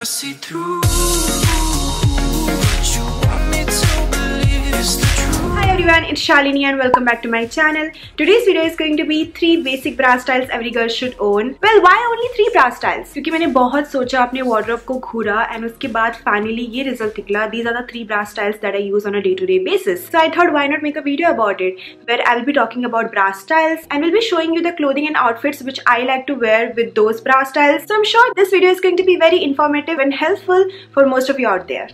See through what you want me to believe is the truth. Hi everyone, it's Shalini and welcome back to my channel. Today's video is going to be 3 basic bra styles every girl should own. Well, why only 3 bra styles? क्योंकि मैंने बहुत सोचा अपने wardrobe को घूरा and उसके बाद finally ये result निकला. These are the 3 bra styles that I use on a day-to-day basis. So I thought why not make a video about it where I will be talking about bra styles and will be showing you the clothing and outfits which I like to wear with those bra styles. So I'm sure this video is going to be very informative and helpful for most of you out there.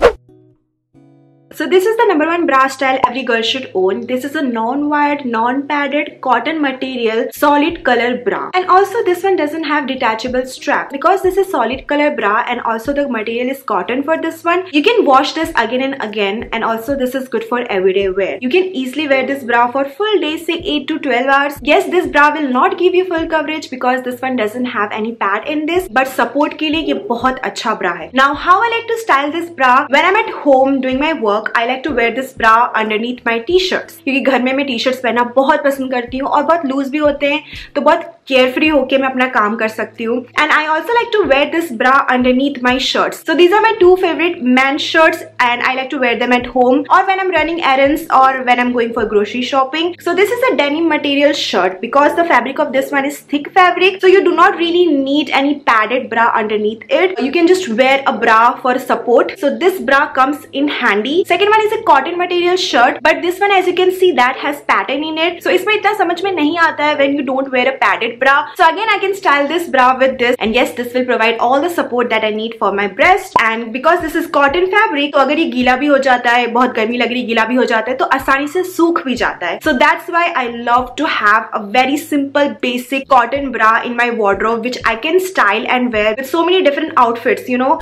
So this is the #1 bra style every girl should own. This is a non-wired, non-padded cotton material solid color bra, and also this one doesn't have detachable strap because this is solid color bra and also the material is cotton. For this one you can wash this again and again, and also this is good for everyday wear. You can easily wear this bra for full days, say 8 to 12 hours. Yes, this bra will not give you full coverage because this one doesn't have any pad in this, but support के लिए ये बहुत अच्छा bra है. Now how I like to style this bra? When I'm at home doing my work, I like to wear this bra underneath my t-shirts क्योंकि घर में मैं टी-शर्ट्स पहनना बहुत पसंद करती हूँ और बहुत लूज भी होते हैं, तो बहुत केयरफ्री होके मैं अपना काम कर सकती हूँ. And I also like to wear this bra underneath my shirts. So these are my 2 favorite men's shirts and I like to wear them at home or when I'm running errands or when I'm going for grocery shopping. So this is a denim material shirt because the fabric of this one is thick fabric, so you do not really need any padded bra underneath it. You can just wear a bra for support. So this bra comes in handy. Second one is a cotton material shirt, but this one as you can see that has pattern in it. So इसमें इतना समझ में नहीं आता है when you don't wear a padded bra. So again I can style this bra with this, and yes, this will provide all the support that I need for my breast. And because this is cotton fabric, तो अगर ये गीला भी हो जाता है, बहुत गर्मी लग रही गीला भी हो जाता है, तो आसानी से सूख भी जाता है. So that's why I love to have a very simple basic cotton bra in my wardrobe which I can style and wear with so many different outfits, you know.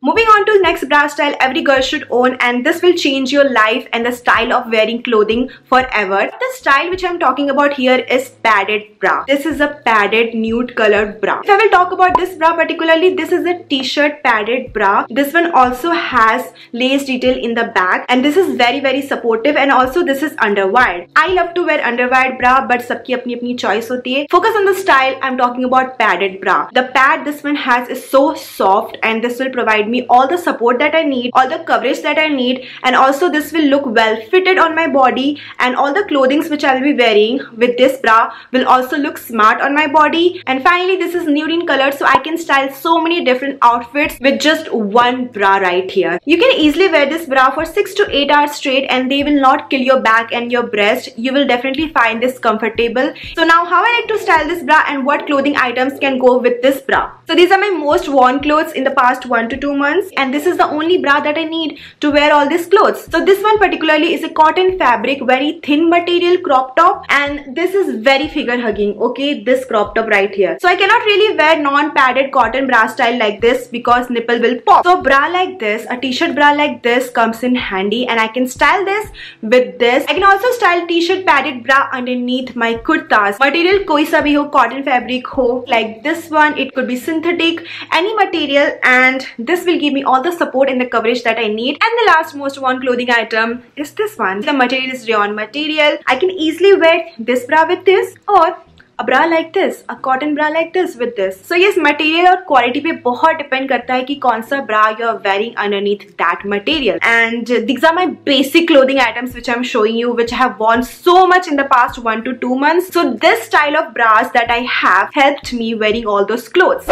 Moving on to the next bra style every girl should own, and this will change your life and the style of wearing clothing forever. The style which I'm talking about here is padded bra. This is a padded nude colored bra. If I will talk about this bra particularly, this is a t-shirt padded bra. This one also has lace detail in the back and this is very supportive, and also this is underwired. I love to wear underwired bra, but सबकी अपनी अपनी choice होती है. Focus on the style. I'm talking about padded bra. The pad this one has is so soft and this will provide me all the support that I need, all the coverage that I need, and also this will look well fitted on my body, and all the clothings which I'll be wearing with this bra will also look smart on my body. And finally this is nude in color, so I can style so many different outfits with just one bra right here. You can easily wear this bra for 6 to 8 hours straight and they will not kill your back and your breast. You will definitely find this comfortable. So now how I like to style this bra and what clothing items can go with this bra. So these are my most worn clothes in the past 1 to 2 months, and this is the only bra that I need to wear all these clothes. So this one particularly is a cotton fabric, very thin material crop top, and this is very figure hugging. Okay, this crop top right here. So I cannot really wear non-padded cotton bra style like this because nipple will pop. So a bra like this, a t-shirt bra like this comes in handy, and I can style this with this. I can also style t-shirt padded bra underneath my kurtas. Material koi sa bhi ho, cotton fabric ho, like this one, it could be synthetic, any material, and this will give me all the support and the coverage that I need. And the last most worn clothing item is this one. The material is rayon material. I can easily wear this bra with this, or a bra like this, a cotton bra like this with this. So yes, material और quality पे बहुत depend करता है कि कौन सा bra you are wearing underneath that material. And these are my basic clothing items which I'm showing you, which I have worn so much in the past 1 to 2 months. So this style of bras that I have helped me wearing all those clothes.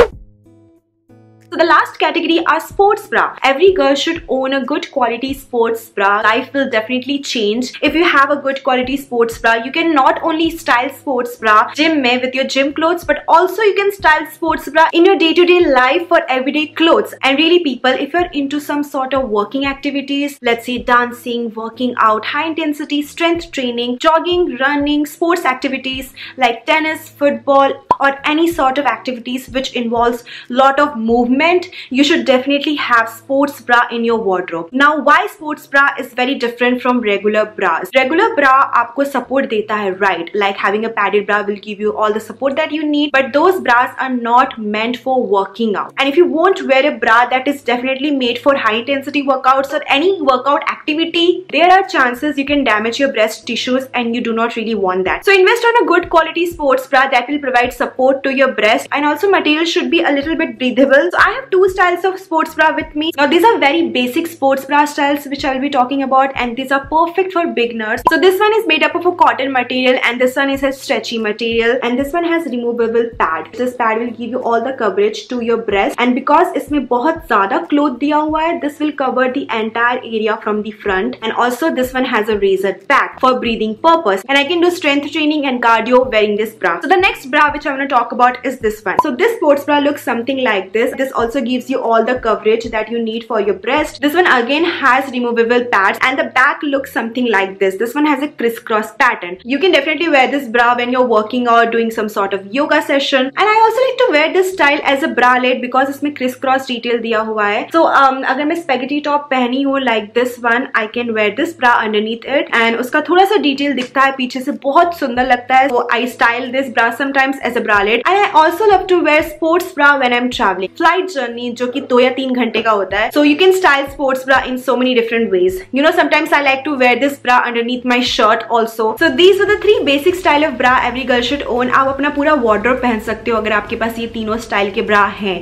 So the last category are sports bra. Every girl should own a good quality sports bra. Life will definitely change if you have a good quality sports bra. You can not only style sports bra gym mein with your gym clothes, but also you can style sports bra in your day-to-day life for everyday clothes. And really people, if you're into some sort of working activities, let's say dancing, working out, high intensity strength training, jogging, running, sports activities like tennis, football, or any sort of activities which involves lot of movement, you should definitely have sports bra in your wardrobe. Now why sports bra is very different from regular bras. Regular bra आपको support देता है, right? Like having a padded bra will give you all the support that you need, but those bras are not meant for working out. And if you won't wear a bra that is definitely made for high intensity workouts or any workout activity, there are chances you can damage your breast tissues, and you do not really want that. So invest on a good quality sports bra that will provide support to your breast, and also material should be a little bit breathable. So I have two styles of sports bra with me. Now these are very basic sports bra styles which I'll be talking about, and these are perfect for beginners. So this one is made up of a cotton material and this one is a stretchy material, and this one has removable pad. This pad will give you all the coverage to your breast, and because इसमें बहुत ज़्यादा cloth दिया हुआ है, this will cover the entire area from the front. And also this one has a razor back for breathing purpose, and I can do strength training and cardio wearing this bra. So the next bra which I'm going to talk about is this one. So this sports bra looks something like this. This also gives you all the coverage that you need for your breast. This one again has removable pads, and the back looks something like this. This one has a crisscross pattern. You can definitely wear this bra when you're working or doing some sort of yoga session. And I also like to wear this style as a bralette because इसमें crisscross detail दिया हुआ है. So अगर मैं spaghetti top पहनी हूँ like this one, I can wear this bra underneath it, and उसका थोड़ा सा detail दिखता है पीछे से, बहुत सुंदर लगता है. So I style this bra sometimes as a bralette, and I also love to wear sports bra when I'm traveling. Flight journey जो कि 2 या 3 घंटे का होता है. So you can style sports bra in so many different ways. You know, sometimes I like to wear this bra underneath my shirt also. So these are the 3 basic style of bra every girl should own. आप अपना पूरा wardrobe पहन सकते हो अगर आपके पास ये तीनों स्टाइल के ब्रा हैं.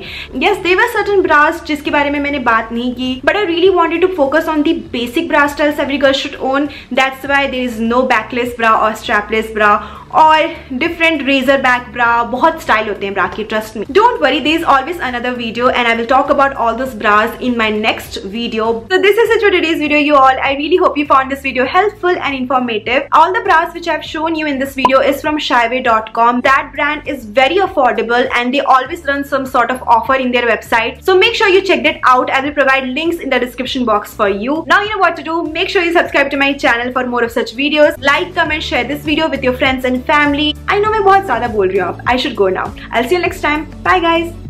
Yes, there were certain bras जिसके बारे में मैंने बात नहीं की, but I really wanted to focus on the basic bra styles every girl should own. That's why there is no backless bra or strapless bra और different razorback bra. बहुत style होते हैं ब्रा की, trust me. Don't worry, there is always another video and I will talk about all those bras in my next video. So this is it for today's video, you all. I really hope you found this video helpful and informative. All the bras which I've shown you in this video is from Shyle.com. That brand is very affordable and they always run some sort of offer in their website. So make sure you check that out. I will provide links in the description box for you. Now you know what to do. Make sure you subscribe to my channel for more of such videos. Like, comment, share this video with your friends and family. I know मैं बहुत ज़्यादा बोल रही हूँ. I should go now. I'll see you next time. Bye guys.